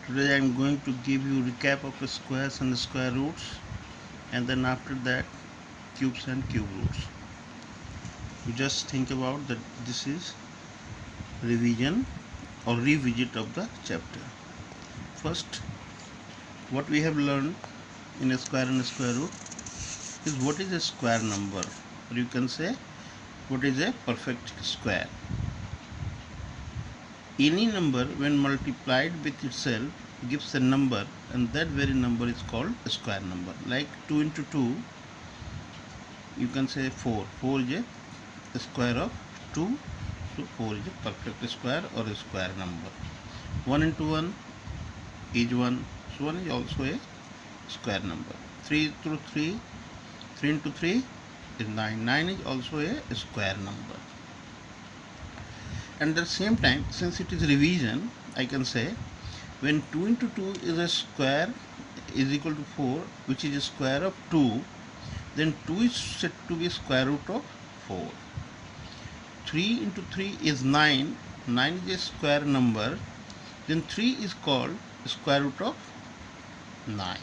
Today I am going to give you recap of squares and square roots, and then after that cubes and cube roots. You just think about that this is revision or revisit of the chapter. First, what we have learned in a square and a square root is what is a square number, or you can say what is a perfect square. Any number when multiplied with itself gives a number, and that very number is called a square number. Like 2 into 2, you can say 4. 4 is a square of 2, so 4 is a perfect square or a square number. 1 into 1 is 1, so 1 is also a square number. 3 into 3, 3 into 3 is 9. 9 is also a square number. And at the same time, since it is revision, I can say when 2 into 2 is a square is equal to 4, which is a square of 2, then 2 is said to be square root of 4. 3 into 3 is 9. 9 is a square number. Then 3 is called square root of 9.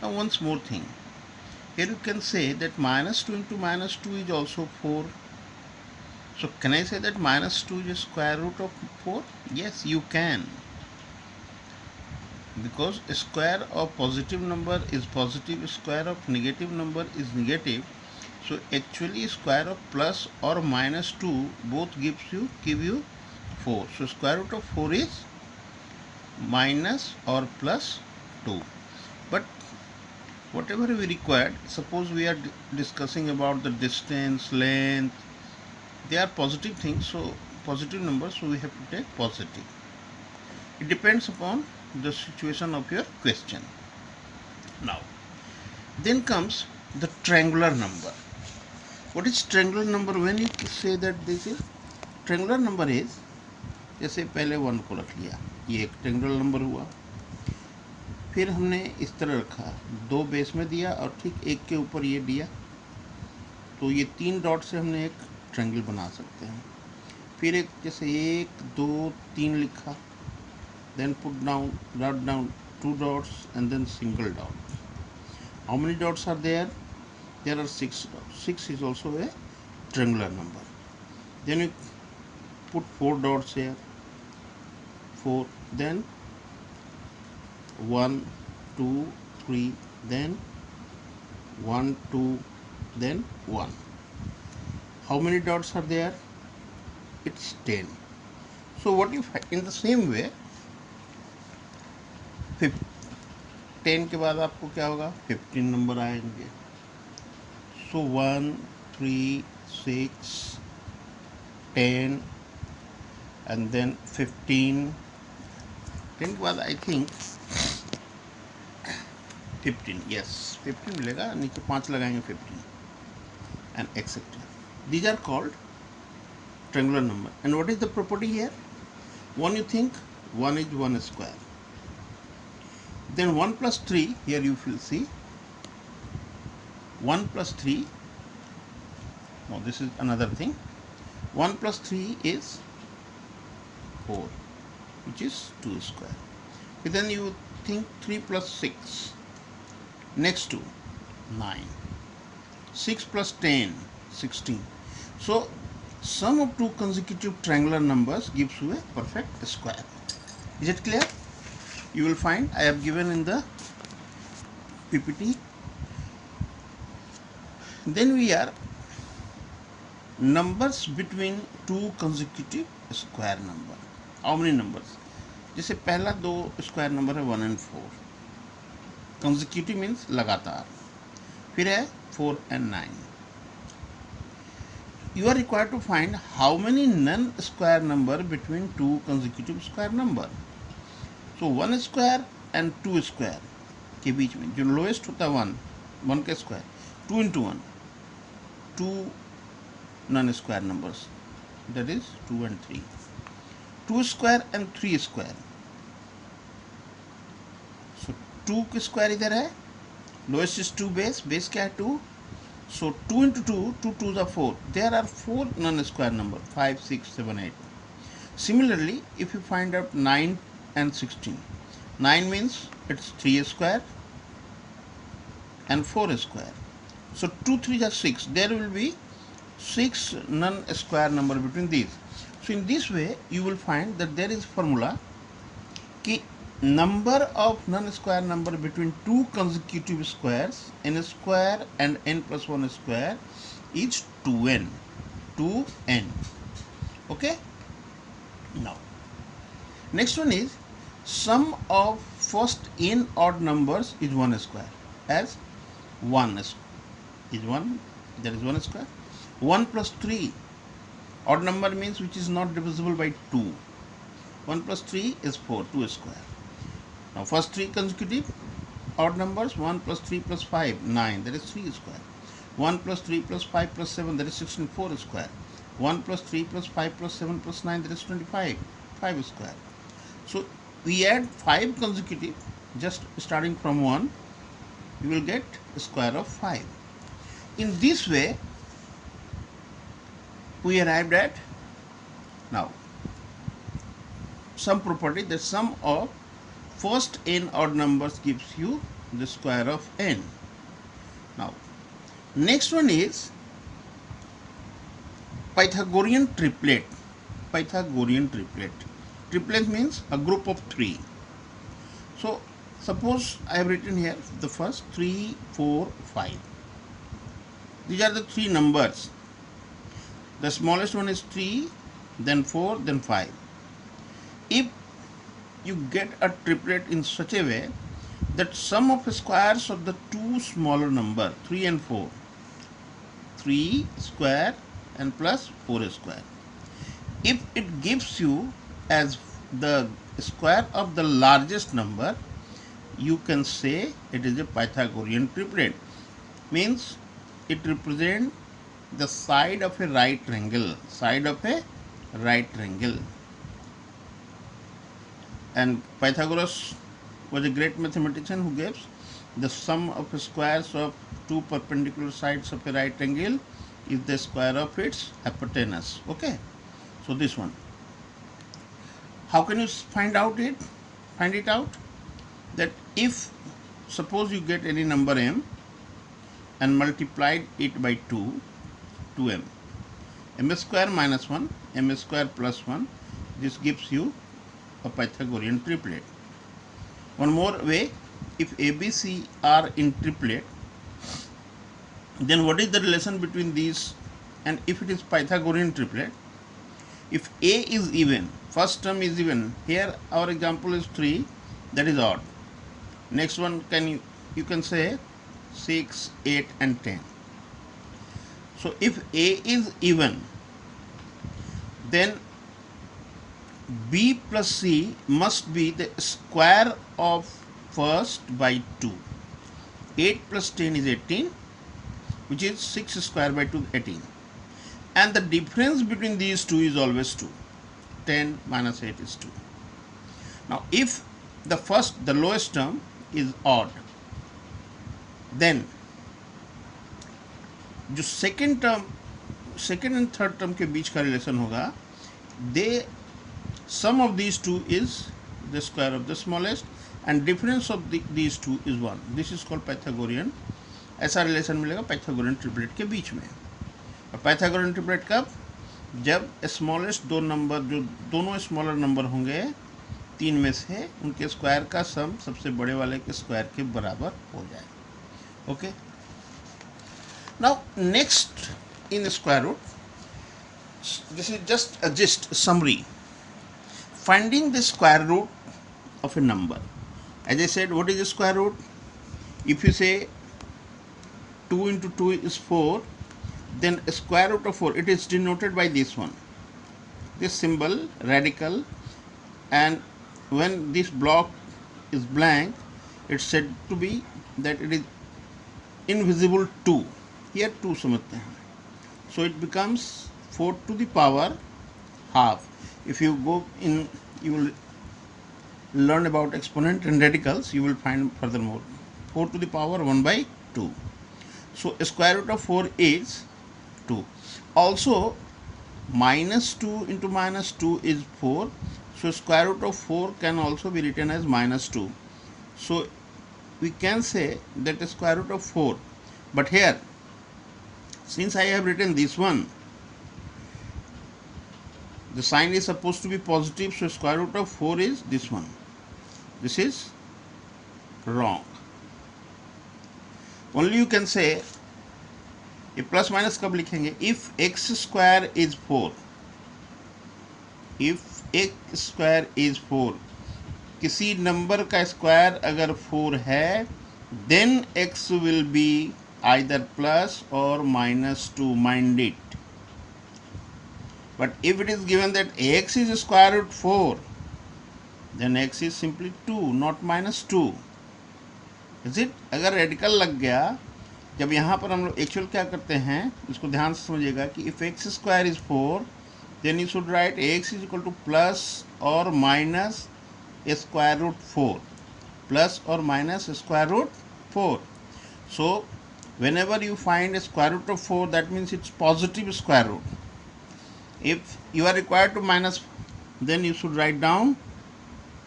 Now once more thing. Here you can say that minus 2 into minus 2 is also 4. So can I say that minus 2 is a square root of 4? Yes, you can. Because a square of positive number is positive, square of negative number is negative. So actually square of plus or minus 2 both give you 4. So square root of 4 is minus or plus 2. But whatever we required, suppose we are discussing about the distance, length, they are positive things, so positive numbers, so we have to take positive. It depends upon the situation of your question. Now, then comes the triangular number. What is triangular number? When you say that this is triangular number is, जैसे पहले 1 को रख लिया, ये एक triangular number हुआ, फिर हमने इस तरह रखा, 2 बेस में दिया और ठीक एक के ऊपर ये दिया, तो ये 3 डॉट से हमने एक ट्रायंगल बना सकते हैं. फिर एक जैसे 1 2 3 लिखा, then put down 2 dots and then single dot. How many dots are there? There are 6 dots. 6 is also a triangular number. Then you put 4 dots here, 4, then 1 2 3, then 1 2, then 1. How many dots are there? It's 10. So what if in the same way 10 के बाद आपको क्या होगा, 15 number आएंगे. सो 1 3 6 10 and then 15. 10 के बाद I think 15, yes 15 मिलेगा, नीचे 5 लगाएंगे 15 and etcetera. These are called triangular number. And what is the property here? One, you think 1 is 1 square. Then 1 plus 3, here you will see 1 plus 3, no, this is another thing. 1 plus 3 is 4, which is 2 square. And then you think 3 plus 6, next to 9. 6 plus 10, 16. So sum of two consecutive triangular numbers gives you a perfect square. Is it clear? You will find I have given in the PPT. Then we are numbers between two consecutive square number. How many numbers? जैसे पहला 2 square number है 1 and 4. Consecutive means लगातार. फिर है 4 and 9. You are required to find how many non-square number between two consecutive square number. So 1 square and 2 square के बीच में जो lowest होता है 1 का square, 2 into 1, 2 non-square numbers, that is 2 and 3. 2 square and 3 square. So 2 का square इधर है, lowest is 2 base क्या है 2. So 2 into 2, 2 2s are 4. There are 4 non-square number, 5 6 7 8. Similarly, if you find out 9 and 16, 9 means it's 3 square and 4 square. So 2 3 are 6. There will be 6 non-square number between these. So in this way you will find that there is formula कि number of non-square number between two consecutive squares n square and n plus 1 square is 2n. 2n. Okay. Now next one is sum of first n odd numbers is 1 square, as 1 is 1, there is 1 square. 1 plus 3 odd number means which is not divisible by 2. 1 plus 3 is 4, 2 square. Now first 3 consecutive odd numbers, 1 plus 3 plus 5, 9, that is 3 square. 1 plus 3 plus 5 plus 7, that is 16, 4 square. 1 plus 3 plus 5 plus 7 plus 9, that is 25, 5 square. So we add 5 consecutive, just starting from 1, you will get a square of 5. In this way, we arrived at now some property that sum of first n odd numbers gives you the square of n. Now, next one is Pythagorean triplet. Pythagorean triplet. Triplet means a group of 3. So, suppose I have written here the first 3, 4, 5. These are the 3 numbers. The smallest one is 3, then 4, then 5. If you get a triplet in such a way that sum of squares of the two smaller number 3 and 4, 3 square and plus 4 square, if it gives you as the square of the largest number, you can say it is a Pythagorean triplet. Means it represents the side of a right triangle, side of a right triangle. And Pythagoras was a great mathematician who gives the sum of squares of two perpendicular sides of a right triangle is the square of its hypotenuse. Okay, so this one. How can you find it out? That if suppose you get any number m and multiplied it by 2m, m square minus 1, m square plus 1, this gives you a Pythagorean triplet. One more way, if ABC are in triplet, then what is the relation between these? And if it is Pythagorean triplet, if A is even, first term is even, here our example is 3, that is odd. Next one you can say 6, 8 and 10. So if A is even, then B plus C must be the square of first by 2. 8 plus 10 is 18, which is 6 square by 2, 18. And the difference between these two is always 2. 10 minus 8 is 2. Now if the lowest term is odd, then जो second and third term के बीच का relation होगा, sum of these two is the square of the smallest and difference of these two is 1. This is called Pythagorean. ऐसा relation मिलेगा Pythagorean triplet के बीच में. और Pythagorean triplet कब? जब स्मॉलेस्ट दो नंबर जो दोनों स्मॉलर नंबर होंगे 3 में से, उनके स्क्वायर का सम सबसे बड़े वाले के स्क्वायर के बराबर हो जाए. Okay. Now next in square root, this is just a gist summary. Finding the square root of a number. As I said, what is the square root? If you say 2 into 2 is 4, then square root of 4, it is denoted by this one, this symbol, radical, and when this block is blank, it's said to be that it is invisible 2. Here 2 समझते हैं. So it becomes 4 to the power half. If you go in, you will learn about exponent and radicals, you will find furthermore 4 to the power 1 by 2. So square root of 4 is 2. Also minus 2 into minus 2 is 4. So square root of 4 can also be written as minus 2. So we can say that the square root of 4. But here, since I have written this one, the sign is supposed to be positive, so square root of 4 is this one. This is wrong. Only you can say, ये plus minus कब लिखेंगे? If x square is 4, if x square is 4, किसी number का square अगर 4 है, then x will be either plus और minus 2, mind it. But if it is given that x is square root 4, then x is simply 2, not minus 2. Is it? अगर radical लग गया, जब यहाँ पर हम लोग एक्चुअल क्या करते हैं, इसको ध्यान से समझिएगा कि if x square is 4, then you should write x is equal to plus और माइनस स्क्वायर रूट 4, प्लस और minus square root 4. So whenever you find square root of 4, that means it's positive square root. If you are required to minus, then you should write down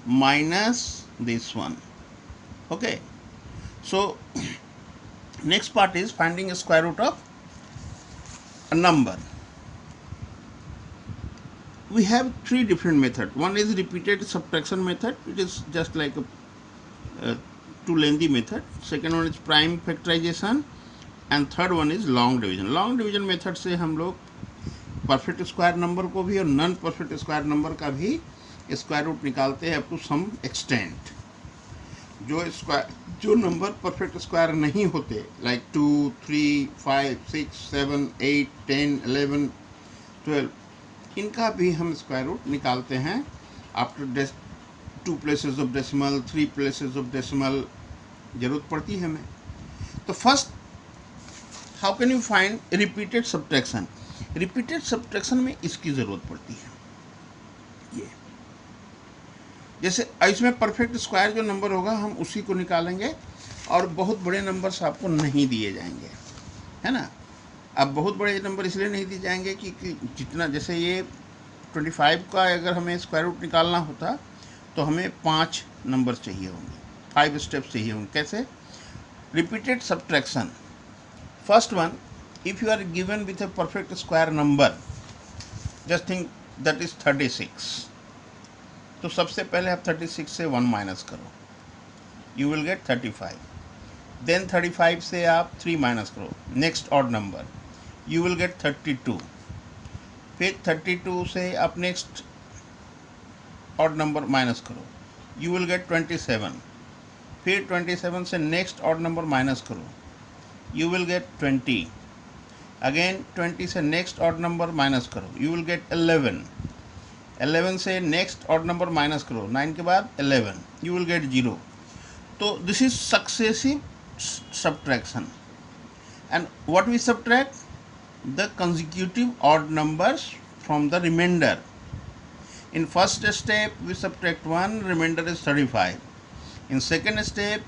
minus this one. Okay, so next part is finding a square root of a number. We have three different methods. One is repeated subtraction method. It is just like a too lengthy method. Second one is prime factorization, and third one is long division. Long division method से हम लोग perfect square number को भी और non perfect square number का भी square root निकालते हैं अप टू सम एक्सटेंट. जो नंबर परफेक्ट स्क्वायर नहीं होते, लाइक 2, 3, 5, 6, 7, 8, 10, 11, 12, इनका भी हम स्क्वायर रूट निकालते हैं after 2 places of decimal, 3 places of decimal, जरूरत पड़ती है हमें. तो first, how can you find repeated subtraction? Repeated subtraction में इसकी ज़रूरत पड़ती है. ये जैसे इसमें परफेक्ट स्क्वायर जो नंबर होगा हम उसी को निकालेंगे, और बहुत बड़े नंबर्स आपको नहीं दिए जाएंगे, है ना. अब बहुत बड़े नंबर इसलिए नहीं दिए जाएंगे कि जितना, जैसे ये 25 का अगर हमें स्क्वायर रूट निकालना होता तो हमें 5 नंबर चाहिए होंगे, 5 स्टेप्स चाहिए होंगे. कैसे? Repeated subtraction. First one, if you are given with a perfect square number, just think that is 36. तो सबसे पहले आप 36 से 1 माइनस करो, यू विल गेट 35. देन 35 से आप 3 माइनस करो, next odd number, you will get 32. फिर 32 से आप नेक्स्ट ऑड नंबर माइनस करो, यू विल गेट 27. फिर 27 से नेक्स्ट ऑड नंबर माइनस करो, यू विल गेट 20. अगेन 20 से नेक्स्ट ऑड नंबर माइनस करो, यू विल गेट 11. 11 से नेक्स्ट ऑड नंबर माइनस करो, 9 के बाद 11, यू विल गेट 0. तो this is successive subtraction. And what we subtract? The consecutive odd numbers from the remainder. In first step we subtract 1, remainder is 35. In second step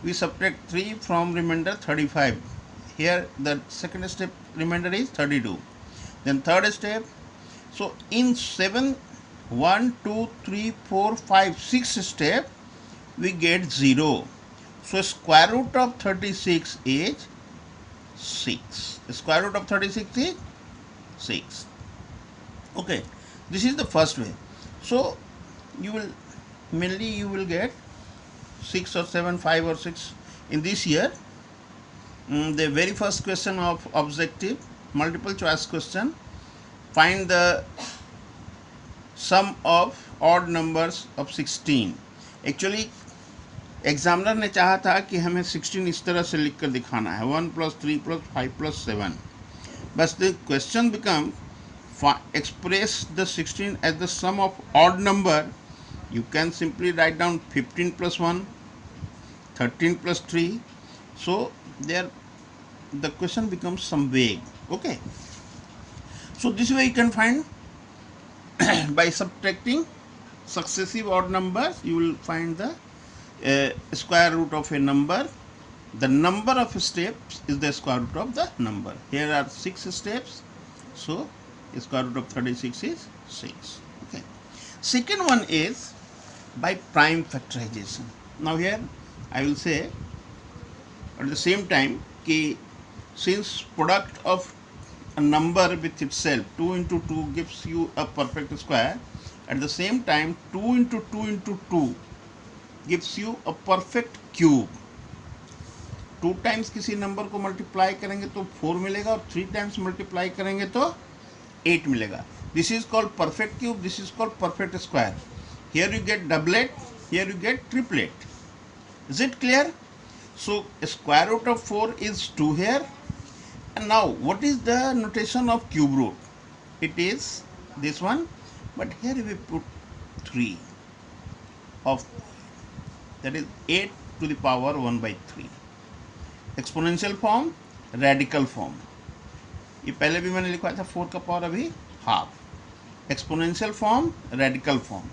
we subtract 3 from remainder 35. Here the second step remainder is 32. Then third step. So in 7, 1, 2, 3, 4, 5, 6 step, we get 0. So square root of 36 is 6. Square root of 36 is 6. Okay, this is the first way. So you will get 6 or 7, 5 or 6 in this year. The very first question of objective multiple choice question. Find the sum of odd numbers of 16. Actually examiner ने चाहा था कि हमें 16 इस तरह से लिख कर दिखाना है, 1 + 3 + 5 + 7. बस the question become express the 16 as the sum of odd number. You can simply write down 15 + 1, 13 + 3. So there the question becomes some vague. Okay. So this way you can find by subtracting successive odd numbers, you will find the square root of a number. The number of steps is the square root of the number. Here are 6 steps, so square root of 36 is 6. Okay. Second one is by prime factorization. Now here I will say at the same time कि since product of a number with itself 2 into 2 gives you a perfect square, at the same time 2 into 2 into 2 gives you a perfect cube. 2 times किसी number को multiply करेंगे तो 4 मिलेगा और 3 times multiply करेंगे तो 8 मिलेगा. This is called perfect cube, this is called perfect square. Here you get doublet, here you get triplet. Is it clear? So square root of 4 is 2 here. And now what is the notation of cube root? It is this one, but here we put 3 of, that is 8 to the power 1 by 3. Exponential form, radical form. ये पहले भी मैंने लिखा था 4 का power अभी half. Exponential form, radical form.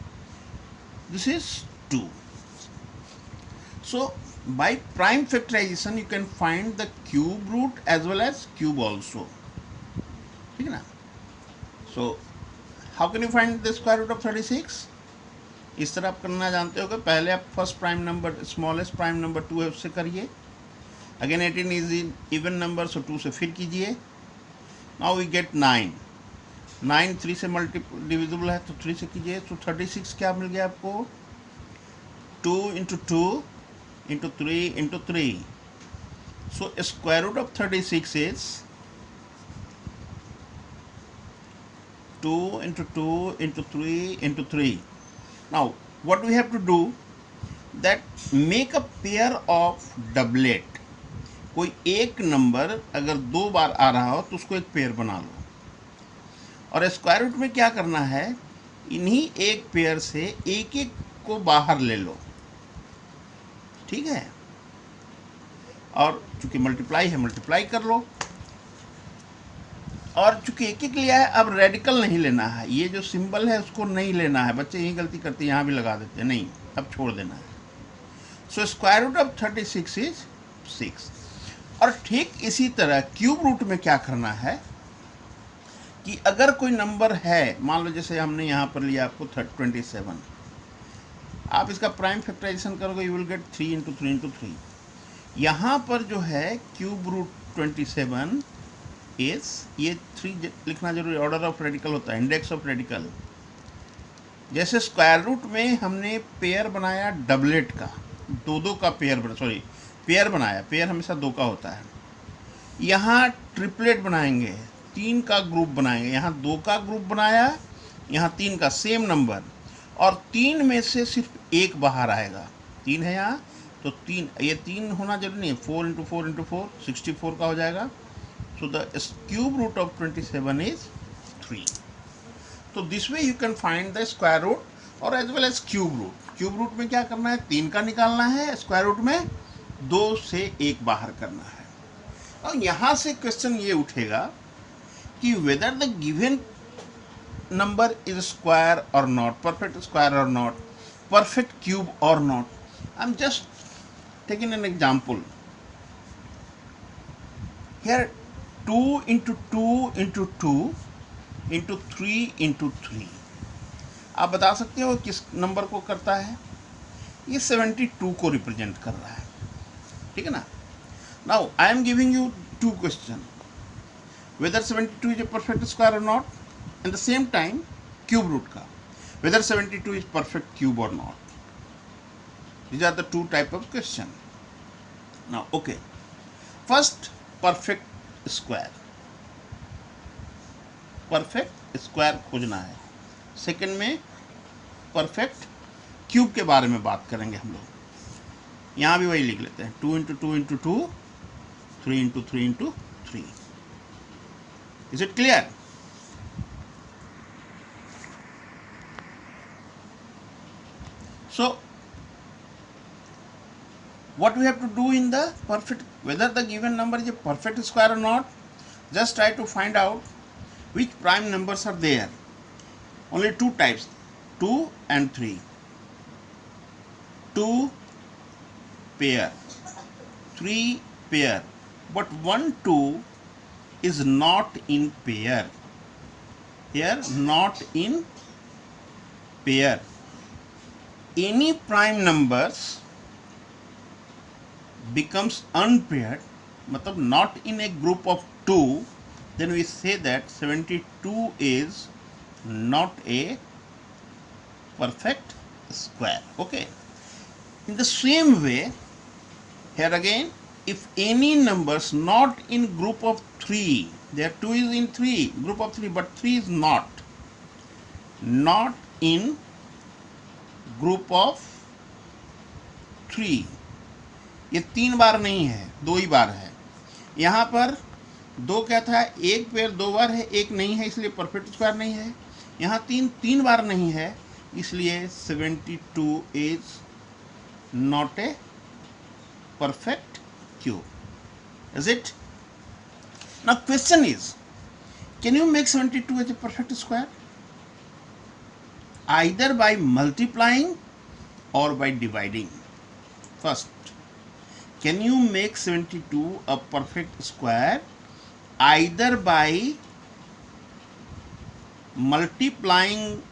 This is 2. So by prime factorization you can find the cube root as well as cube also. ठीक है ना? So how can you find the square root of 36? इस तरह आप करना जानते हो कि पहले आप first prime number, smallest prime number 2 है उससे करिए. Again 18 is an even number, so 2 से फिर कीजिए. Now we get 9. 9 3 से डिविजिबल है तो 3 से कीजिए. तो 36 क्या मिल गया आपको? 2 into 2 into 3 into 3. So square root of 36 is 2 into 2 into 3 into 3. Now what we have to do, that make a pair of doublet. कोई एक नंबर अगर 2 बार आ रहा हो तो उसको एक पेयर बना लो. और स्क्वायर रूट में क्या करना है, इन्हीं एक पेयर से एक एक को बाहर ले लो. ठीक है? और चूंकि मल्टीप्लाई है, मल्टीप्लाई कर लो. और चूंकि एक एक लिया है, अब रेडिकल नहीं लेना है. ये जो सिंबल है उसको नहीं लेना है. बच्चे यही गलती करते हैं, यहाँ भी लगा देते हैं. नहीं, अब छोड़ देना है. So square root of 36 is 6. और ठीक इसी तरह क्यूब रूट में क्या करना है कि अगर कोई नंबर है, मान लो जैसे हमने यहाँ पर लिया आपको 27, आप इसका प्राइम फैक्टराइजेशन करोगे, you will get 3 into 3 into 3. यहाँ पर जो है क्यूब रूट 27 इज, ये 3 लिखना जरूरी, ऑर्डर ऑफ रेडिकल होता है, इंडेक्स ऑफ रेडिकल. जैसे स्क्वायर रूट में हमने पेयर बनाया डबलेट का, 2 का पेयर बनाया. पेयर हमेशा 2 का होता है. यहाँ ट्रिपलेट बनाएंगे, 3 का ग्रुप बनाएंगे. यहाँ 2 का ग्रुप बनाया, यहाँ 3 का, सेम नंबर. और 3 में से सिर्फ एक बाहर आएगा. 3 है यहाँ तो 3, ये 3 होना जरूरी नहीं है. 4 into 4 into 4 64 का हो जाएगा. So the cube root of 27 is 3. तो this way you can find the square root और as well as cube root. Cube root में क्या करना है, 3 का निकालना है. स्क्वायर रूट में 2 से 1 बाहर करना है. और यहाँ से क्वेश्चन ये उठेगा कि whether the given number is square or not, perfect square or not, perfect cube or not. I'm just taking an example. Here 2 into 2 into 2 into 3 into 3. आप बता सकते हो किस नंबर को करता है? ये 72 को रिप्रेजेंट कर रहा है. ठीक है ना? Now I am giving you 2 questions. Whether 72 is a perfect square or not. At the same time cube root का, whether 72 is perfect cube or not. These are the 2 type of question. Now okay, first perfect square खोजना है. Second में perfect cube के बारे में बात करेंगे हम लोग. यहाँ भी वही लिख लेते हैं, 2 into 2 into 2, 3 into 3 into 3. Is it clear? So what we have to do in the perfect, whether the given number is a perfect square or not, just try to find out which prime numbers are there. Only 2 types, 2 and 3. 2 pair, 3 pair, but 1 2 is not in pair. Here not in pair, any prime numbers becomes unpaired, matlab not in a group of 2, then we say that 72 is not a perfect square. Okay. In the same way, here again, if any numbers not in group of 3, there 2 is in 3, group of 3, but 3 is not in group of 3, ये 3 बार नहीं है, 2 ही बार है. यहाँ पर 2 क्या था, एक pair 2 बार है, एक नहीं है, इसलिए परफेक्ट स्क्वायर नहीं है. यहाँ 3 बार नहीं है, इसलिए 72 is not a perfect cube. Is it? Now question is, can you make 72 as a perfect square? Either by multiplying or by dividing. First, can you make 72 a perfect square either by multiplying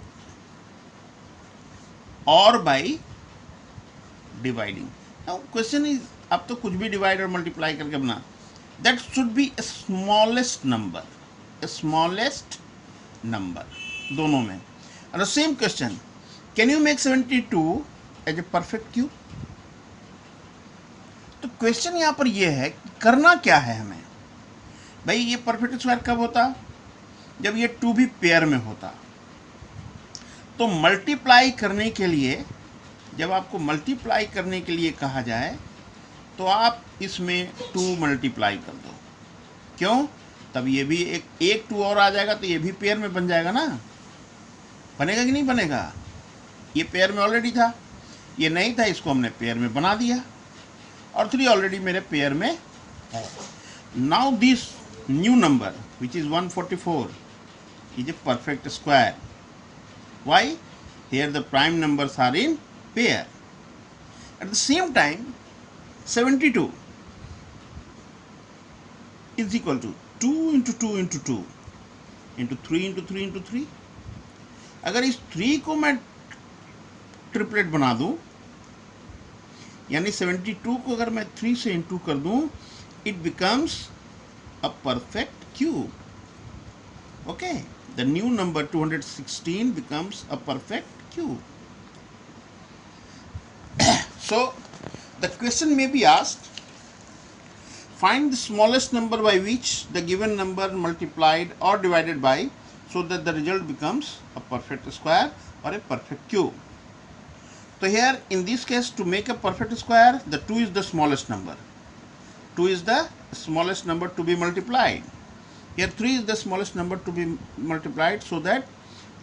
or by dividing? Now question is, अब तो कुछ भी divide और multiply करके बना, that should be smallest number, दोनों में. और same question, can you make 72 as a perfect cube? तो क्वेश्चन यहाँ पर ये है कि करना क्या है हमें. भाई ये परफेक्ट स्क्वायर कब होता, जब ये 2 भी पेयर में होता. तो मल्टीप्लाई करने के लिए, जब आपको मल्टीप्लाई करने के लिए कहा जाए तो आप इसमें 2 मल्टीप्लाई कर दो. क्यों? तब ये भी एक 2 और आ जाएगा तो ये भी पेयर में बन जाएगा ना. बनेगा कि नहीं बनेगा? ये पेयर में ऑलरेडी था, ये नहीं था, इसको हमने पेयर में बना दिया और 3 ऑलरेडी मेरे पेयर में है. Now this new number which is 144 is a perfect square. Why? Here the prime numbers are in pair. At the same time, 72 is equal to 2 into 2 into 2 into 3 into 3 into 3. अगर इस 3 को मैं triplet बना दूं, यानी 72 को अगर मैं 3 से इंटू कर दूं, it becomes a perfect cube. Okay, the new number 216 becomes a perfect cube. So the question may be asked, find the smallest number by which the given number multiplied or divided by so that the result becomes a perfect square or a perfect cube. So here in this case, to make a perfect square, the 2 is the smallest number. 2 is the smallest number to be multiplied. Here 3 is the smallest number to be multiplied so that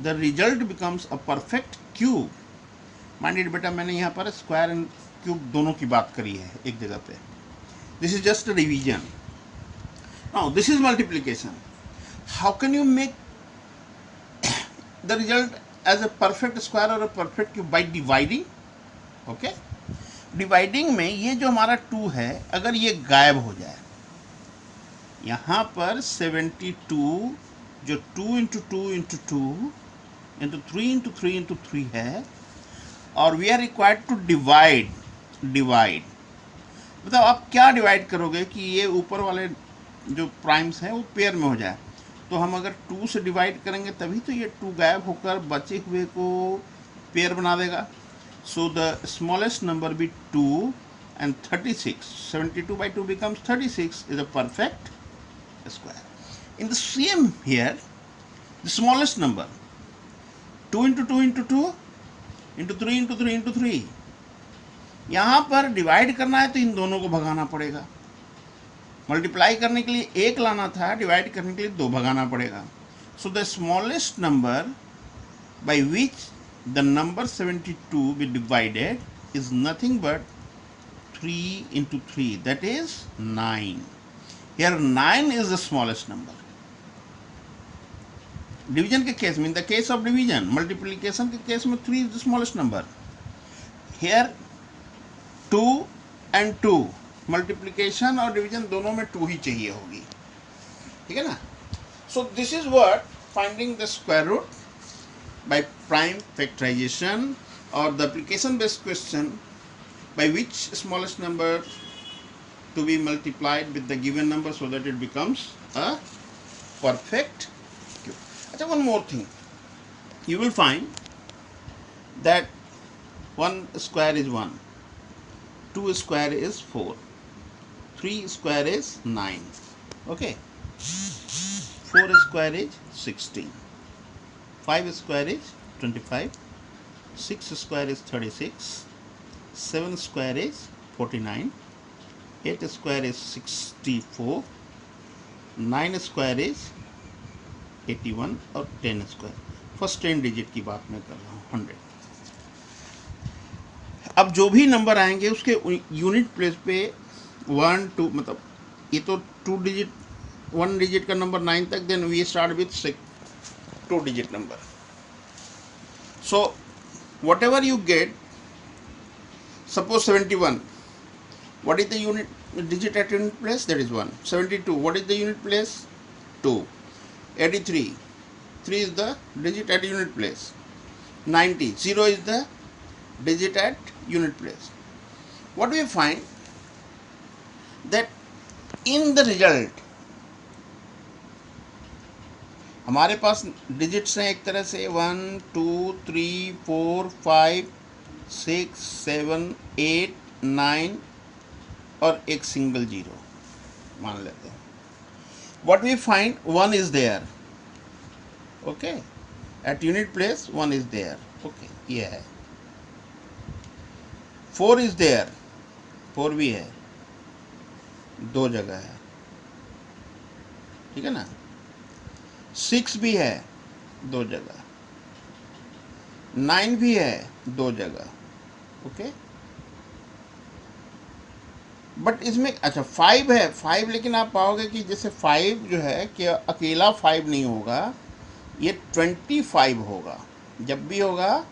the result becomes a perfect cube. Minded बेटा, मैंने यहाँ पर square and cube दोनों की बात करी है एक जगह पे. This is just a revision. Now this is multiplication. How can you make the result as a perfect square or a perfect cube? By dividing. Okay, dividing में ये जो हमारा 2 है, अगर ये गायब हो जाए, यहाँ पर 72 जो 2 into 2 into 2 into 3 into 3 into 3 है, और we are required to divide. मतलब आप क्या डिवाइड करोगे कि ये ऊपर वाले जो प्राइम्स हैं वो पेयर में हो जाए. तो हम अगर 2 से डिवाइड करेंगे तभी तो ये 2 गायब होकर बचे हुए को पेयर बना देगा. So the smallest number be 2 and 36. 72 by 2 becomes 36 is a perfect square. In the same here, the smallest number 2 into 2 into 2 into 3 into 3 into 3. यहाँ पर डिवाइड करना है तो इन दोनों को भगाना पड़ेगा. मल्टीप्लाई करने के लिए 1 लाना था, डिवाइड करने के लिए 2 भगाना पड़ेगा. सो the smallest number by which the number 72 be divided is nothing but 3 into 3, that is 9. Here 9 is the smallest number. Division के केस में, in the case of division, multiplication के केस में 3 is the smallest number. Here 2 and 2, multiplication और division दोनों में 2 ही चाहिए होगी. ठीक है ना? So this is what finding the square root. by prime factorization, or the application based question, by which smallest number to be multiplied with the given number so that it becomes a perfect cube. Achha, one more thing, you will find that 1 square is 1, 2 square is 4, 3 square is 9, okay, 4 square is 16, 5 square is 25, 6 square is 36, 7 square is 49, 8 square is 64, 9 square is 81 और 10 square, first 10 digit की बात मैं कर रहा हूँ, 100। अब जो भी नंबर आएंगे उसके यूनिट प्लेस पे 1 2, मतलब ये तो 2 डिजिट 1 डिजिट का नंबर 9 तक, then we start with 2 digit number. So whatever you get, suppose 71, what is the unit digit at unit place? That is 1. 72, what is the unit place? 2. 83, 3 is the digit at unit place. 90, 0 is the digit at unit place. What we find that in the result हमारे पास digits हैं एक तरह से 1 2 3 4 5 6 7 8 9 और एक single zero मान लेते हैं. What we find, 1 is there, okay, at unit place 1 is there, okay, ये है. 4 is there, 4 भी है, 2 जगह है, ठीक है ना. 6 भी है, 2 जगह. 9 भी है, 2 जगह, ओके. बट इसमें अच्छा 5 है, 5, लेकिन आप पाओगे कि जैसे 5 जो है कि अकेला 5 नहीं होगा, ये 25 होगा. जब भी होगा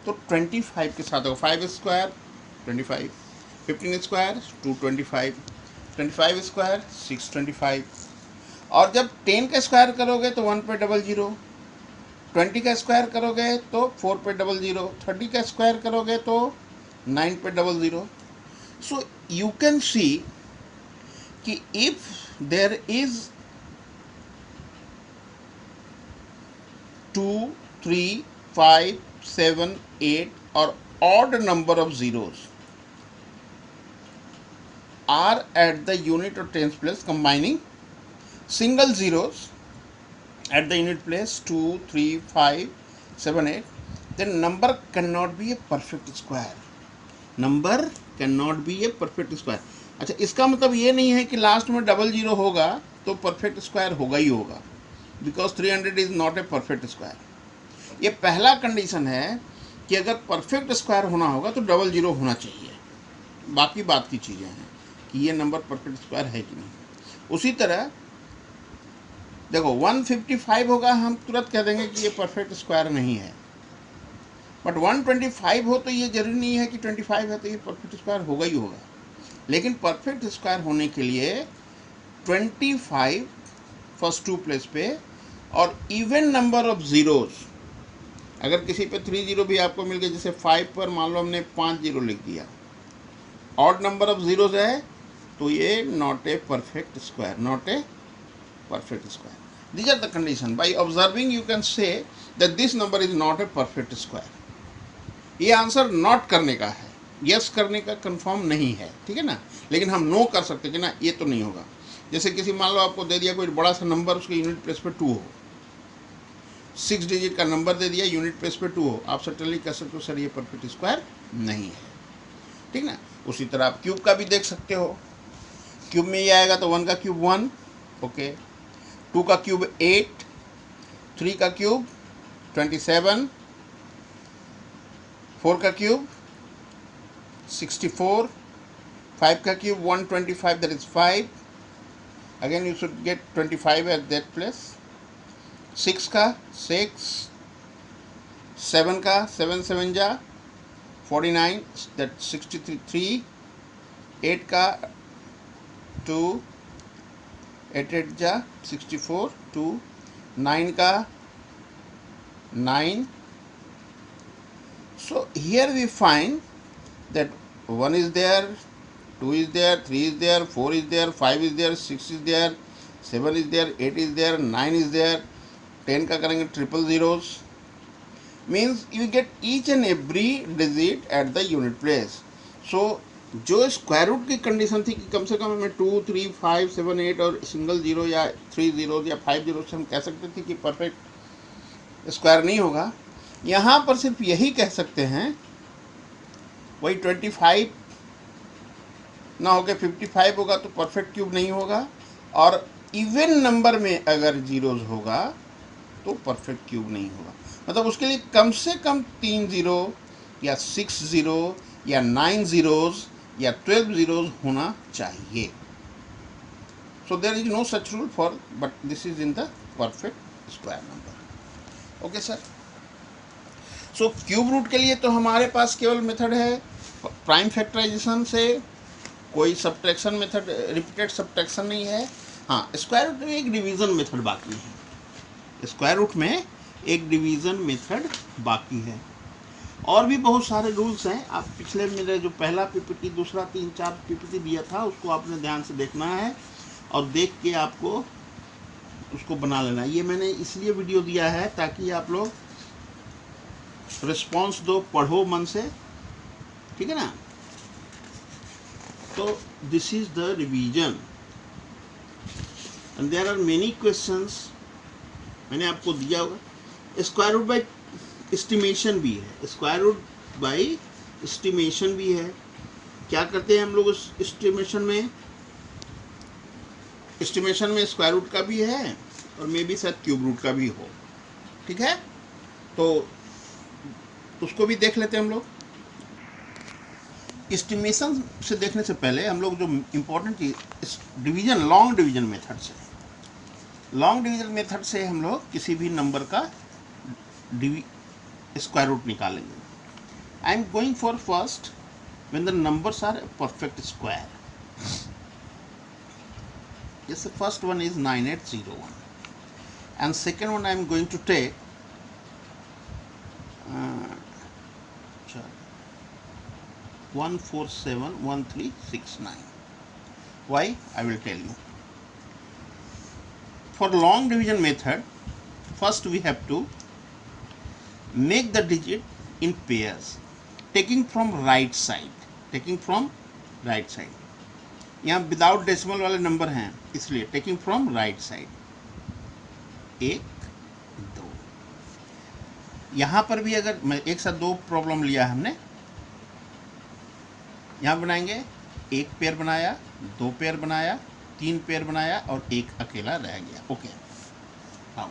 तो 25 के साथ होगा. 5 स्क्वायर 25, 15 स्क्वायर 225, 25 स्क्वायर 625. और जब 10 का स्क्वायर करोगे तो 1 पे 00, 20 का स्क्वायर करोगे तो 4 पे 00, 30 का स्क्वायर करोगे तो 9 पे 00. So you can see कि if there is 2 3 5 7 8 or odd number of zeros are at the unit or tens place, combining single zeros at the unit place 2 3 5 7 8, then number cannot be a perfect square. Number can not be A perfect square. अच्छा, इसका मतलब ये नहीं है कि last में 00 होगा तो परफेक्ट स्क्वायर होगा ही होगा, because 300 is not a perfect square. ये पहला कंडीशन है कि अगर परफेक्ट स्क्वायर होना होगा तो 00 होना चाहिए. बाकी बात की चीज़ें हैं कि ये नंबर परफेक्ट स्क्वायर है कि नहीं. उसी तरह देखो 155 होगा, हम तुरंत कह देंगे कि ये परफेक्ट स्क्वायर नहीं है. बट 125 हो तो ये जरूरी नहीं है कि 25 है तो ये परफेक्ट स्क्वायर होगा ही होगा. लेकिन परफेक्ट स्क्वायर होने के लिए 25 फर्स्ट 2 प्लेस पे और इवन नंबर ऑफ जीरोस. अगर किसी पे 3 जीरो भी आपको मिल गए, जैसे 5 पर मान लो हमने 5 जीरो लिख दिया, ऑड नंबर ऑफ जीरोस है, तो ये not a perfect square, not a perfect square. These are the condition. By observing you can say that this number is not a perfect square. ये आंसर नॉट करने का है, yes करने का confirm नहीं है, ठीक है ना. लेकिन हम नो कर सकते कि ना ये तो नहीं होगा. जैसे किसी मान लो आपको दे दिया कोई बड़ा सा नंबर, उसके यूनिट प्लेस पे 2 हो, 6 डिजिट का नंबर दे दिया, यूनिट प्लेस पे 2 हो, आप सर्टनली कह सकते हो सर ये परफेक्ट स्क्वायर नहीं है, ठीक ना. उसी तरह आप क्यूब का भी देख सकते हो. क्यूब में ये आएगा तो 1 का क्यूब 1, ओके, 2 का क्यूब 8, 3 का क्यूब 27, 4 का क्यूब 64, 5 का cube 125, that is 5. Again you should get 25 at that place. 6 का 6, 7 का 7 7 जा 49, that 63. 8 का 2, 8 8 जा 64, 2. 9 का 9, So here we find that 1 is there, 2 is there, 3 is there, 4 is there, 5 is there, 6 is there, 7 is there, 8 is there, 9 is there, 10 का करेंगे triple zeros, means you get each and every digit at the unit place. So जो square root की condition थी कि कम से कम हमें 2, 3, 5, 7, 8 और single zero या 3 जीरो या 5 जीरो से हम कह सकते थे कि परफेक्ट स्क्वायर नहीं होगा, यहाँ पर सिर्फ यही कह सकते हैं वही 25 ना होकर 55 होगा तो परफेक्ट क्यूब नहीं होगा, और इवन नंबर में अगर जीरोज होगा तो परफेक्ट क्यूब नहीं होगा. मतलब उसके लिए कम से कम 3 जीरो या 6 जीरो या 9 जीरोज या 12 जीरोज होना चाहिए. So there is no such rule for, but this is in the perfect square number. Okay sir. So cube root के लिए तो हमारे पास केवल मेथड है प्राइम फैक्टराइजेशन से, कोई सब्ट्रैक्शन मेथड, रिपीटेड सब्ट्रैक्शन नहीं है. हाँ, स्क्वायर रूट में एक डिवीज़न मेथड बाकी है. स्क्वायर रूट में एक डिवीज़न मेथड बाकी है. और भी बहुत सारे रूल्स हैं. आप पिछले मेरे जो पहला पीपीटी, दूसरा 3-4 पीपीटी दिया था उसको आपने ध्यान से देखना है और देख के आपको उसको बना लेना है. ये मैंने इसलिए वीडियो दिया है ताकि आप लोग रिस्पॉन्स दो, पढ़ो मन से, ठीक है ना. तो this is the revision and there are many questions. मैंने आपको दिया होगा. स्क्वायर रूट बाय एस्टिमेशन भी है, स्क्वायर रूट बाय एस्टिमेशन भी है. क्या करते हैं हम लोग उस एस्टिमेशन में? एस्टिमेशन में स्क्वायर रूट का भी है और मे बी शायद क्यूब रूट का भी हो. ठीक है, तो उसको भी देख लेते हैं हम लोग. एस्टिमेशन से देखने से पहले हम लोग जो इम्पोर्टेंट चीज, डिवीजन, लॉन्ग डिवीजन मेथड से, लॉन्ग डिवीजन मेथड से हम लोग किसी भी नंबर का स्क्वायर रूट निकालेंगे. I am going for first when the numbers are perfect square. जैसे first one is 9801 and second one I am going to take 1471369. Why? I will tell you. For long division method, first we have to make the digit in pairs, taking from right side. Taking from right side. यहाँ without decimal वाले number हैं इसलिए taking from right side. 1, 2. यहाँ पर भी अगर मैं एक साथ 2 प्रॉब्लम लिया हमने, यहाँ बनाएंगे 1 पेयर बनाया, 2 पेयर बनाया, 3 पेयर बनाया और 1 अकेला रह गया. Okay, now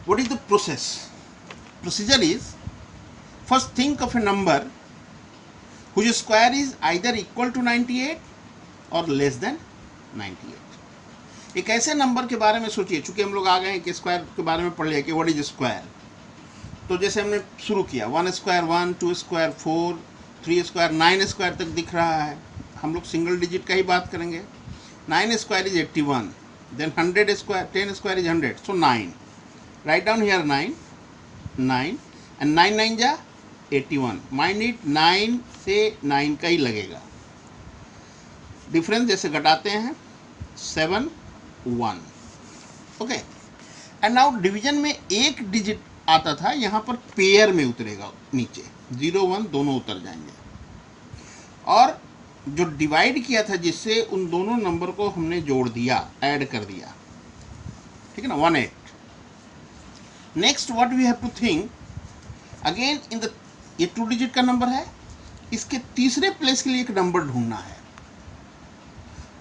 what is the process? Procedure is, first think of a number whose square is either equal to 98 or less than 98. एक ऐसे नंबर के बारे में सोचिए, चूंकि हम लोग आ गए हैं कि स्क्वायर के बारे में पढ़ लिया कि व्हाट इज स्क्वायर. तो जैसे हमने शुरू किया 1 स्क्वायर 1, 2 स्क्वायर 4, 3 स्क्वायर 9 स्क्वायर तक दिख रहा है. हम लोग सिंगल डिजिट का ही बात करेंगे. 9 square is 81, then 100 square, 10 square is 100, so 9. Right down here 9 and 9 9 जा 81. माइंड इट, 9 से 9 का ही लगेगा. डिफरेंस जैसे घटाते हैं 7 1. ओके, एंड नाउ डिवीजन में एक डिजिट आता था, यहाँ पर पेयर में उतरेगा नीचे, 0 1 दोनों उतर जाएंगे. और जो डिवाइड किया था जिससे उन दोनों नंबर को हमने जोड़ दिया, ऐड कर दिया. ठीक है ना, 18. Next what we have to think again in the, ये 2 डिजिट का नंबर है, इसके तीसरे प्लेस के लिए एक नंबर ढूंढना है.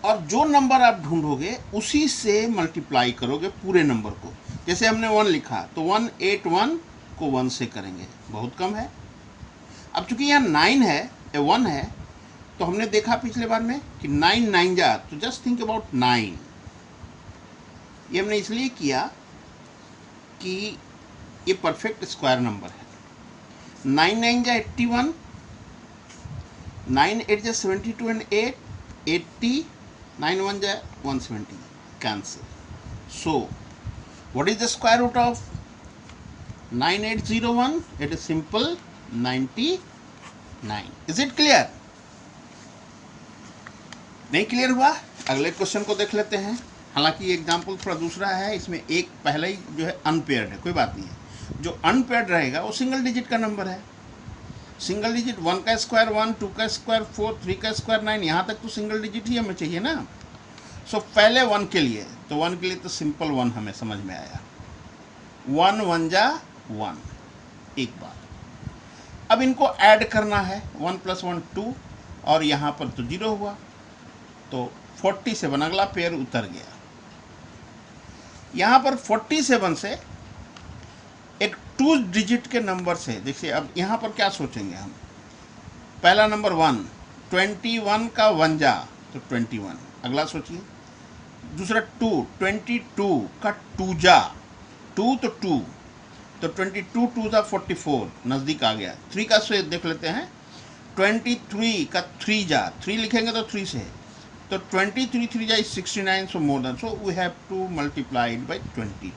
और जो नंबर आप ढूंढोगे उसी से मल्टीप्लाई करोगे पूरे नंबर को. जैसे हमने 1 लिखा तो 181 को 1 से करेंगे, बहुत कम है. अब चूंकि यहाँ 9 है, 1 है, तो हमने देखा पिछले बार में कि 9 9 जा, तो जस्ट थिंक अबाउट 9. ये हमने इसलिए किया कि ये परफेक्ट स्क्वायर नंबर है. 9 9 जा 81, 9 8 जा 72 एंड 8 80, 9 1 जा 170, cancel. So what is the square root of 9801, it is simple 99. Is it clear? नहीं क्लियर हुआ? अगले क्वेश्चन को देख लेते हैं। हालांकि एग्जाम्पल थोड़ा दूसरा है, इसमें एक पहले ही जो है अनपेयर्ड है, कोई बात नहीं है। जो अनपेयर्ड रहेगा वो सिंगल डिजिट का नंबर है। सिंगल डिजिट 1 का स्क्वायर 1, 2 का स्क्वायर 4, 3 का स्क्वायर 9, यहाँ तक तो सिंगल डिजिट ही हमें चाहिए ना। सो पहले 1 के लिए, तो 1 के लिए तो सिंपल 1 हमें समझ में आया। 1 1 जा 1, एक बार। अब इनको ऐड करना है, 1 + 1 2, और यहाँ पर तो 0 हुआ, तो 47 अगला पेयर उतर गया। यहाँ पर 47 से एक 2 डिजिट के नंबर से, देखिए अब यहाँ पर क्या सोचेंगे हम। पहला नंबर 1, 21 का 1 जा तो 21, अगला सोचिए। दूसरा 2, 22 का 2 जा, 2 तो 2, तो 22 2 जा 44, नज़दीक आ गया। 3 का से देख लेते हैं, 23 का 3 जा, 3 लिखेंगे तो 3 से, तो 23 3 जा 69, so more than, so we have to multiply it by 22.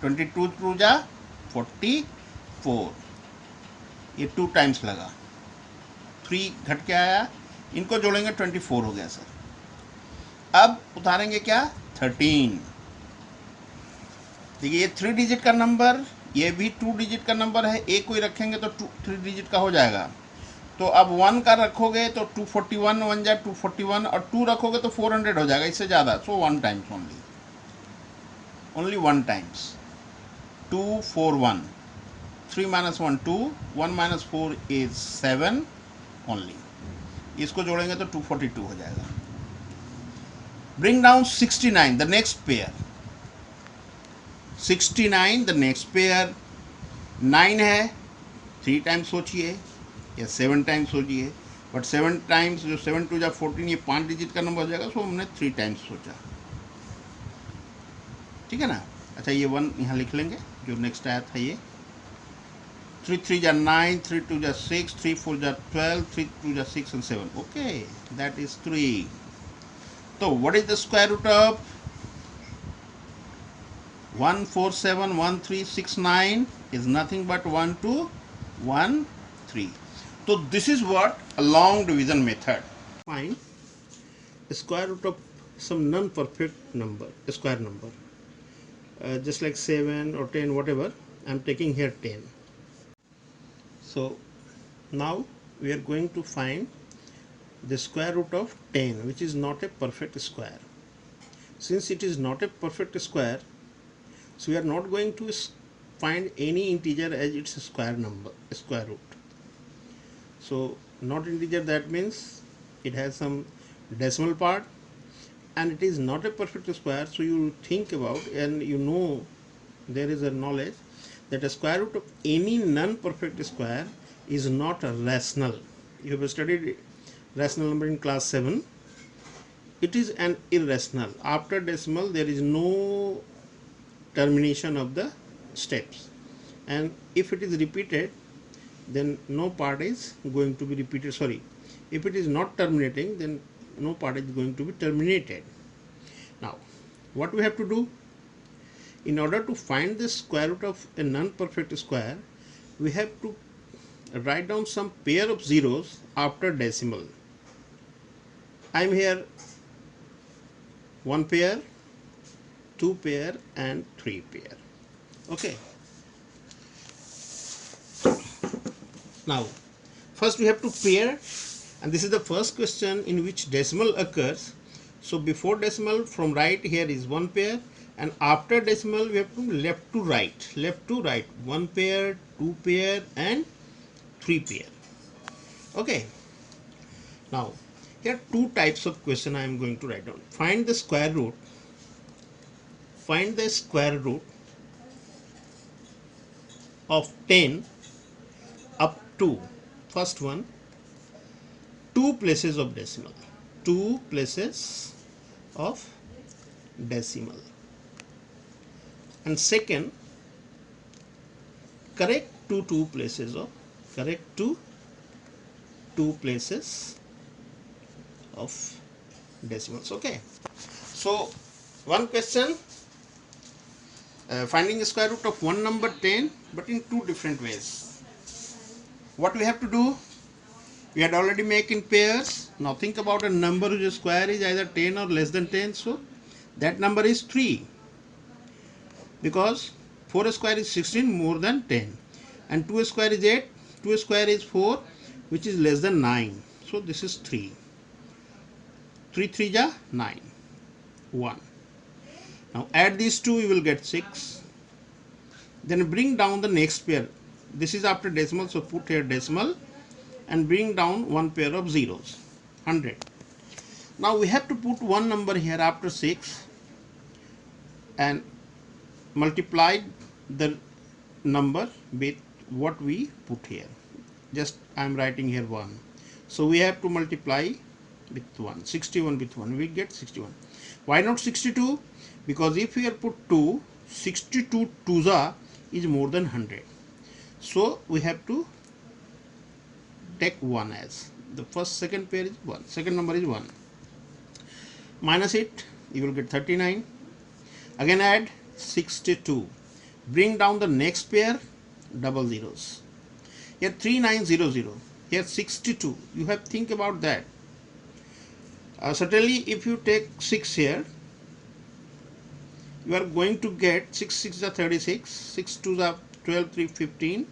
22 2 जा 44, ये 2 टाइम्स लगा, 3 घट के आया, इनको जोड़ेंगे 24 हो गया सर। अब उतारेंगे क्या, 13। देखिए ये 3 डिजिट का नंबर, ये भी 2 डिजिट का नंबर है, एक कोई रखेंगे तो 3 डिजिट का हो जाएगा। तो अब 1 का रखोगे तो 241, 1 जा 241, और 2 रखोगे तो 400 हो जाएगा, इससे ज़्यादा। सो 1 times only 1 times, 241, 3 - 1 2, 1 - 4 is 7 only. इसको जोड़ेंगे तो 242 हो जाएगा। Bring down 69, the next pair. 69 the next pair, 9 है, 3 टाइम्स सोचिए या 7 टाइम्स सोचिए, बट 7 टाइम्स, जो 7 2 जा 14, ये 5 डिजिट का नंबर हो जाएगा, सो हमने 3 टाइम्स सोचा, ठीक है ना। अच्छा ये 1 यहाँ लिख लेंगे, जो नेक्स्ट आया था ये। 3 3 जा 9, 3 2 जा 6, 3 4 जा 12, 3 2 जा 6 and 7, ओके, दैट इज 3। तो what is the square root of 1471369 is nothing but 1 2 1 3. So this is what a long division method. Find the square root of some non-perfect number, a square number, just like 7 or 10, whatever. I am taking here 10. So now we are going to find the square root of 10, which is not a perfect square. Since it is not a perfect square, so we are not going to find any integer as its square number, square root. So not integer, that means it has some decimal part, and it is not a perfect square. So you think about, and you know, there is a knowledge that a square root of any non-perfect square is not rational. You have studied rational number in class 7. It is an irrational. After decimal there is no termination of the steps, and if it is repeated, then no part is going to be repeated. Sorry, if it is not terminating, then no part is going to be terminated. Now what we have to do, in order to find the square root of a non-perfect square, we have to write down some pair of zeros after decimal. I am here 1 pair, 2 pair and 3 pair. Okay, now first we have to pair, and this is the first question in which decimal occurs. So before decimal, from right here is 1 pair, and after decimal we have to left to right, 1 pair, 2 pair and 3 pair. Okay, now here are 2 types of question I am going to write down. Find the square root of 10 up to, first one, 2 places of decimal, and second, correct to 2 places of decimals. Okay, so one question, finding square root of one number 10, but in two different ways. What we have to do? We had already make in pairs. Now think about a number whose square is either 10 or less than 10. So that number is 3, because 4 square is 16 more than 10, and 2 square is 8, 2 square is 4, which is less than 9. So this is 3. 3 3 ja 9, 1. Now add these two, you will get 6. Then bring down the next pair. This is after decimal, so put here decimal and bring down one pair of zeros, 100. Now we have to put one number here after 6 and multiply the number with what we put here. Just I am writing here 1. So we have to multiply with 1. 61 with 1, we get 61. Why not 62? Because if we are put 2, 62 2s is more than 100. So we have to take 1 as the first second pair is 1. Second number is 1. Minus it, you will get 39. Again add 62. Bring down the next pair, double zeros. Here 3900. Here 62. You have to think about that. Certainly if you take 6 here, you are going to get 6 6 are 36, 6 2 are 12, 3 15,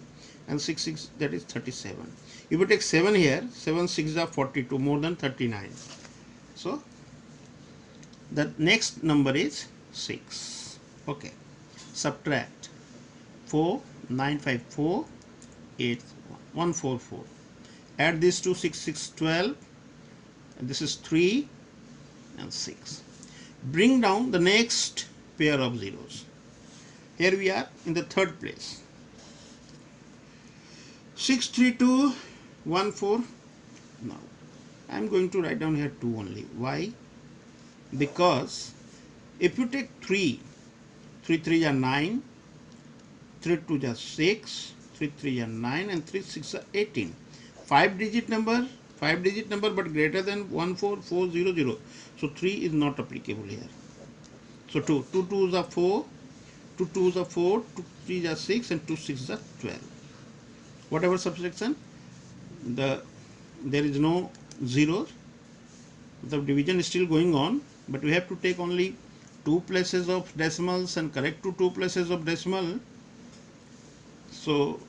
and 6 6 that is 37. If you take 7 here, 7 6 are 42, more than 39. So the next number is 6. Okay, subtract 4 9 5 4 8 1 4 4. Add this to 6 6 12, and this is 3 and 6. Bring down the next pair of zeros. Here we are in the third place. 6 3 2 1 4. Now I am going to write down here 2 only. Why? Because if you take 3, 3 3 are 9, 3 2 are 6, 3 3 are 9, and 3 6 are 18. 5 digit number but greater than 14400. So 3 is not applicable here. So 2 2s are 4, 2 2s are 4, 2 3s are 6, and 2 6s are 12. Whatever subtraction, there is no zeros. The division is still going on, but we have to take only 2 places of decimals and correct to 2 places of decimal. So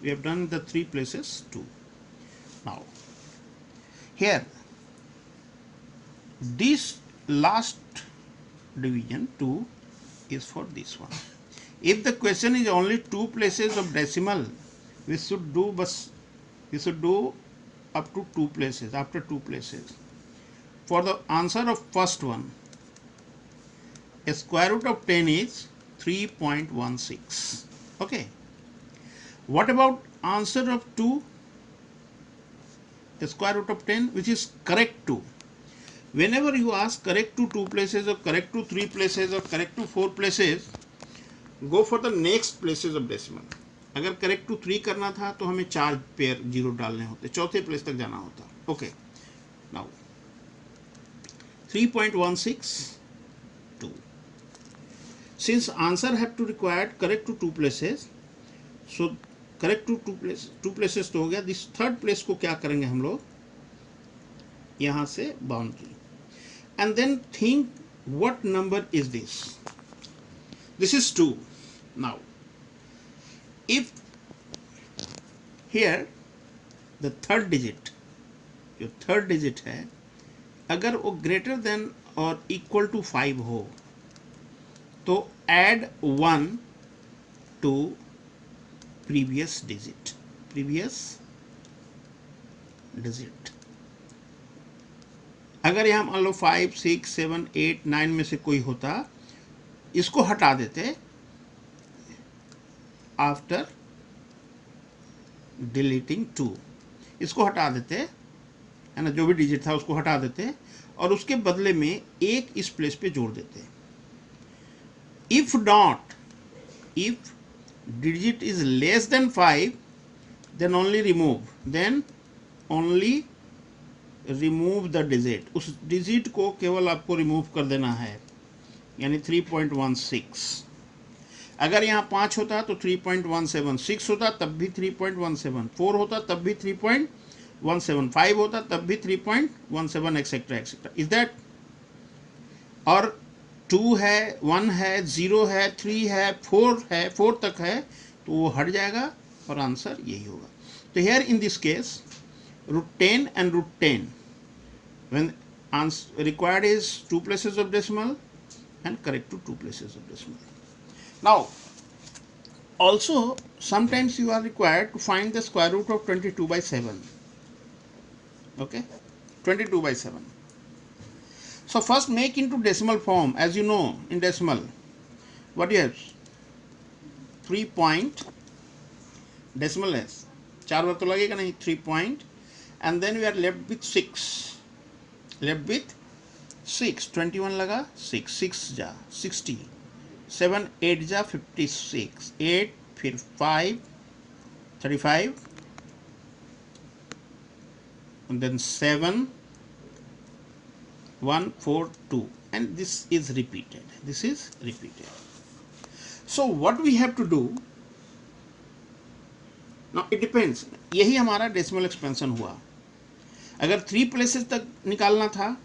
we have done the 3 places too. Now here this last division 2 is for this one. If the question is only 2 places of decimal, we should do up to 2 places, after 2 places. For the answer of first one, a square root of 10 is 3.16. Okay. What about answer of 2? A square root of 10, which is correct to. Whenever you ask correct to 2 places or correct to 3 places or correct to 4 places, go for the next places of decimal. अगर correct to 3 करना था तो हमें 4 pair zero डालने होते, चौथे place तक जाना होता. Okay, now 3.162. Since answer have to required correct to 2 places, so correct to 2 places तो हो गया. दिस थर्ड प्लेस को क्या करेंगे हम लोग, यहाँ से boundary, and then think what number is this. This is 2. Now if here the third digit, जो थर्ड डिजिट है, अगर वो ग्रेटर देन और इक्वल टू 5 हो तो ऐड 1 टू प्रीवियस डिजिट. अगर यहाँ मान लो 5 6 7 8 9 में से कोई होता, इसको हटा देते आफ्टर डिलीटिंग 2, इसको हटा देते है ना, जो भी डिजिट था उसको हटा देते और उसके बदले में एक इस प्लेस पे जोड़ देते. If not, if digit is less then 5, then only remove the digit. उस डिजिट को केवल आपको रिमूव कर देना है, यानी 3.16. अगर यहाँ 5 होता तो 3.17, 6 होता तब भी 3.17, 4 होता तब भी 3.17, 5 होता तब भी 3.17 एक्सेट्रा एक्सेट्रा। Is that? और 2 है, 1 है, 0 है, 3 है, 4 तक है, तो वो हट जाएगा और आंसर यही होगा। तो here in this case √10 and √10, when answer required is 2 places of decimal and correct to 2 places of decimal. Now also sometimes you are required to find the square root of 22/7. Okay, 22/7. So first make into decimal form. As you know, in decimal what you have, 3 point decimal is 4 बार तो लगेगा नहीं, 3 point, and then we are left with 6, 21 लगा, 6 जा 60, 7 8 जा 56, 8 फिर 5 35, and then 7 1 4 2, and this is repeated. So what we have to do now, it depends. यही हमारा decimal expansion हुआ। अगर 3 प्लेसेस तक निकालना था,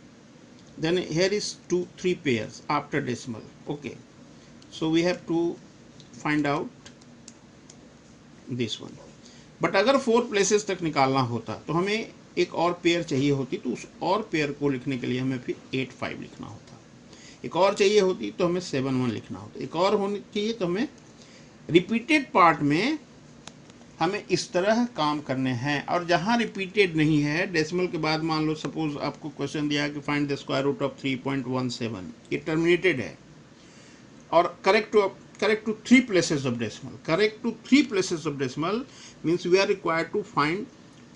then here is 3 pairs after decimal. Okay, so we have to find out this one. But अगर 4 places तक निकालना होता तो हमें एक और पेयर चाहिए होती, तो उस और पेयर को लिखने के लिए हमें फिर 8 5 लिखना होता। एक और चाहिए होती तो हमें 7 1 लिखना होता। एक और होनी चाहिए तो हमें रिपीटेड पार्ट में हमें इस तरह काम करने हैं। और जहाँ रिपीटेड नहीं है डेसिमल के बाद, मान लो सपोज आपको क्वेश्चन दिया कि find the square root of 3.17, ये टर्मिनेटेड है और correct to 3 places of decimal. Correct to 3 places of decimal means we are required to find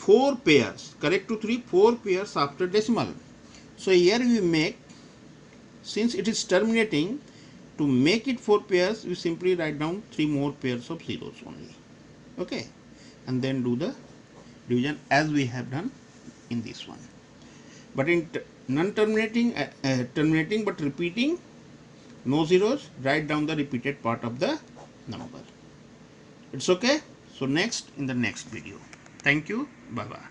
4 pairs. Correct to 4 pairs after decimal. So here we make, since it is terminating, to make it 4 pairs we simply write down 3 more pairs of zeros only. Okay, and then do the division as we have done in this one. But in non-terminating, terminating but repeating, no zeros, write down the repeated part of the number. It's okay. So next, in the next video. Thank you. Bye bye.